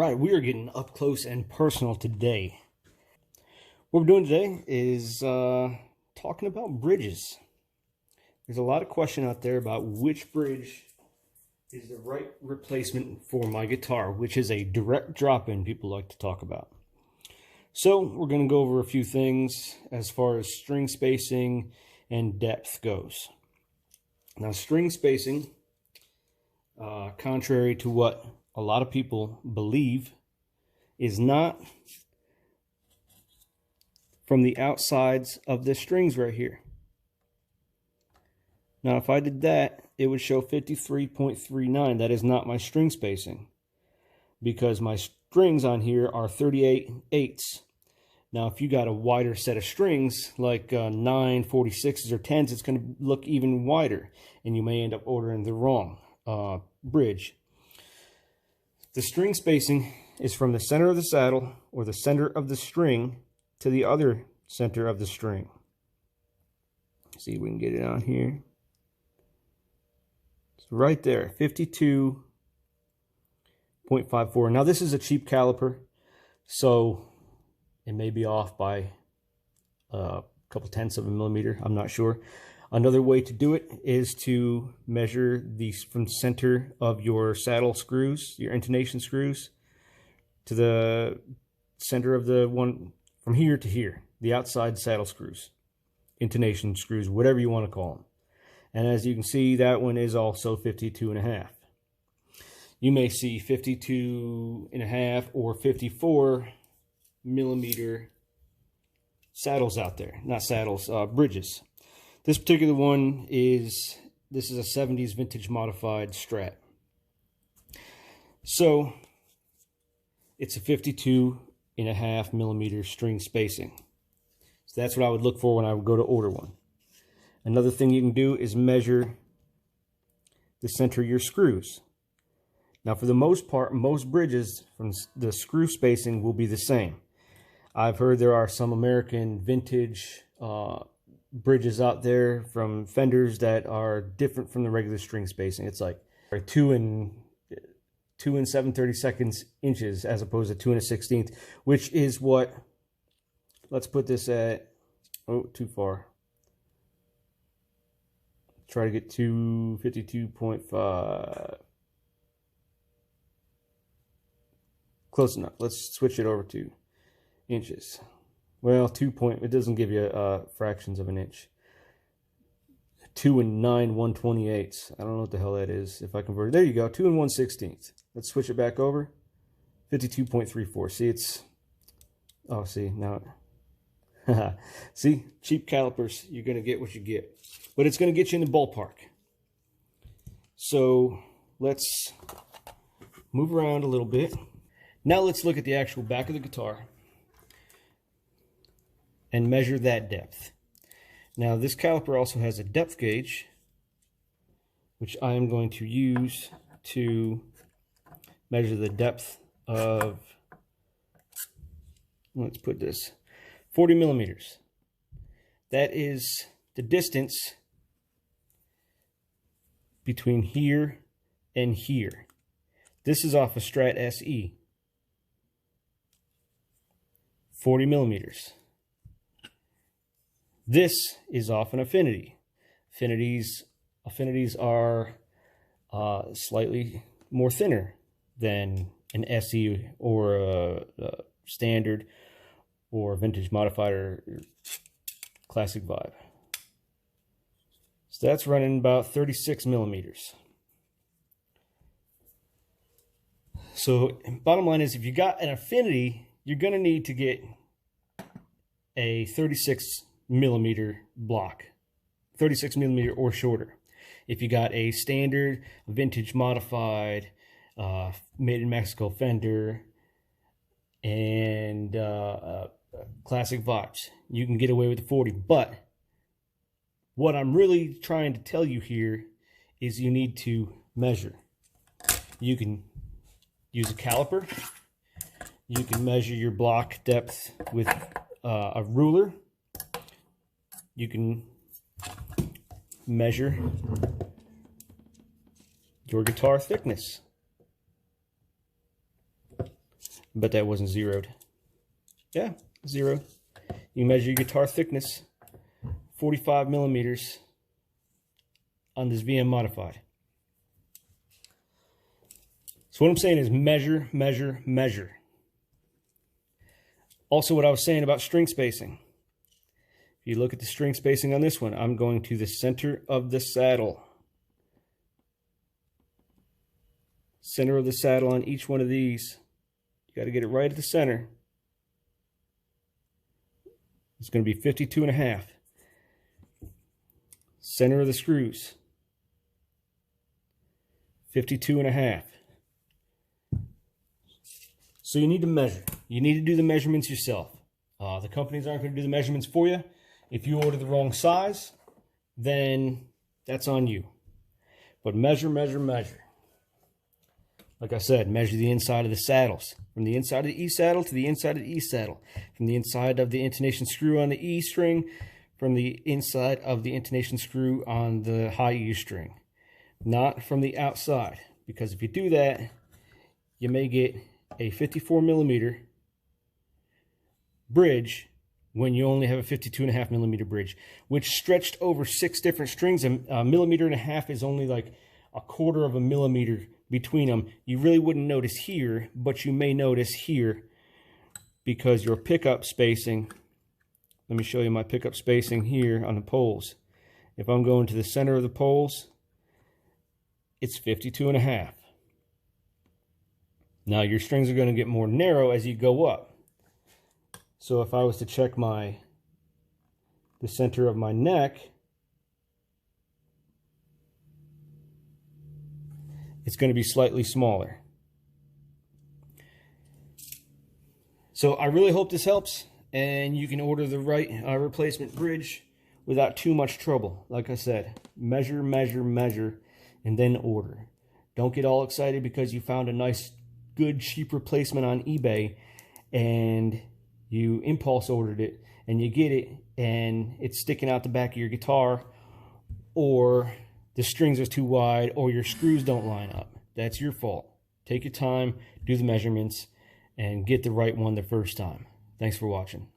right, we are getting up close and personal today. What we're doing today is talking about bridges. There's a lot of question out there about which bridge is the right replacement for my guitar, which is a direct drop-in people like to talk about. So we're going to go over a few things as far as string spacing and depth goes. Now, string spacing, contrary to what a lot of people believe, is not from the outsides of the strings right here. Now, if I did that, it would show 53.39. That is not my string spacing, because my strings on here are 38/8. Now, if you got a wider set of strings, like 9, 46s, or 10s, it's going to look even wider, and you may end up ordering the wrong bridge. The string spacing is from the center of the saddle, or the center of the string, to the other center of the string. See if we can get it on here. It's right there, 52.54. Now, this is a cheap caliper, so it may be off by a couple tenths of a millimeter. I'm not sure. Another way to do it is to measure these from the center of your saddle screws, your intonation screws, to the center of the one from here to here, the outside saddle screws, intonation screws, whatever you want to call them. And as you can see, that one is also 52.5. You may see 52.5 or 54 millimeter saddles out there. Not saddles, bridges. This particular one is a 70s vintage modified Strat. So it's a 52.5 millimeter string spacing. So that's what I would look for when I would go to order one. Another thing you can do is measure the center of your screws. Now, for the most part, most bridges from the screw spacing will be the same. I've heard there are some American vintage bridges out there from Fenders that are different from the regular string spacing. It's like 2 and 7/32 inches as opposed to 2 1/16, which is what, let's put this at, oh, too far. Try to get to 52.5. Close enough. Let's switch it over to inches. Well, it doesn't give you fractions of an inch. 2 and 9 1/28. I don't know what the hell that is. If I convert it, there you go, 2 and 1/16. Let's switch it back over. 52.34. See, it's, oh, see, now, see, cheap calipers, you're going to get what you get. But it's going to get you in the ballpark. So let's move around a little bit. Now let's look at the actual back of the guitar and measure that depth. Now, this caliper also has a depth gauge, which I am going to use to measure the depth of, let's put this, 40 millimeters. That is the distance between here and here. This is off a Strat SE. 40 millimeters. This is off an Affinity. Affinities are slightly more thinner than an SE or a standard or vintage modified or classic vibe. So that's running about 36 millimeters. So bottom line is, if you got an Affinity, you're going to need to get a 36 millimeter block, 36 millimeter or shorter. If you got a standard, vintage modified, made in Mexico Fender, and classic vibes, you can get away with the 40. But what I'm really trying to tell you here is you need to measure. You can use a caliper. You can measure your block depth with a ruler. You can measure your guitar thickness. bet that wasn't zeroed. Yeah, 0. You measure your guitar thickness, 45 millimeters on this VM Modified. So what I'm saying is measure, measure, measure. Also, what I was saying about string spacing. If you look at the string spacing on this one, I'm going to the center of the saddle. Center of the saddle on each one of these. You got to get it right at the center. It's going to be 52.5. Center of the screws. 52.5. So you need to measure. You need to do the measurements yourself. The companies aren't going to do the measurements for you. If you order the wrong size, then that's on you. But measure, measure, measure. Like I said, measure the inside of the saddles. From the inside of the E saddle to the inside of the E saddle. From the inside of the intonation screw on the E string. From the inside of the intonation screw on the high E string. Not from the outside. Because if you do that, you may get a 54 millimeter bridge when you only have a 52.5 millimeter bridge, which stretched over 6 different strings. And 1.5 millimeters is only like 1/4 of a millimeter between them. You really wouldn't notice here, but you may notice here because your pickup spacing, let me show you my pickup spacing here on the poles. If I'm going to the center of the poles, it's 52.5. Now your strings are going to get more narrow as you go up. So if I was to check the center of my neck, it's going to be slightly smaller. So I really hope this helps and you can order the right replacement bridge without too much trouble. Like I said, measure, measure, measure, and then order. Don't get all excited because you found a nice, good, cheap replacement on eBay and you impulse ordered it and you get it and it's sticking out the back of your guitar, or the strings are too wide, or your screws don't line up. That's your fault. Take your time, do the measurements, and get the right one the first time. Thanks for watching.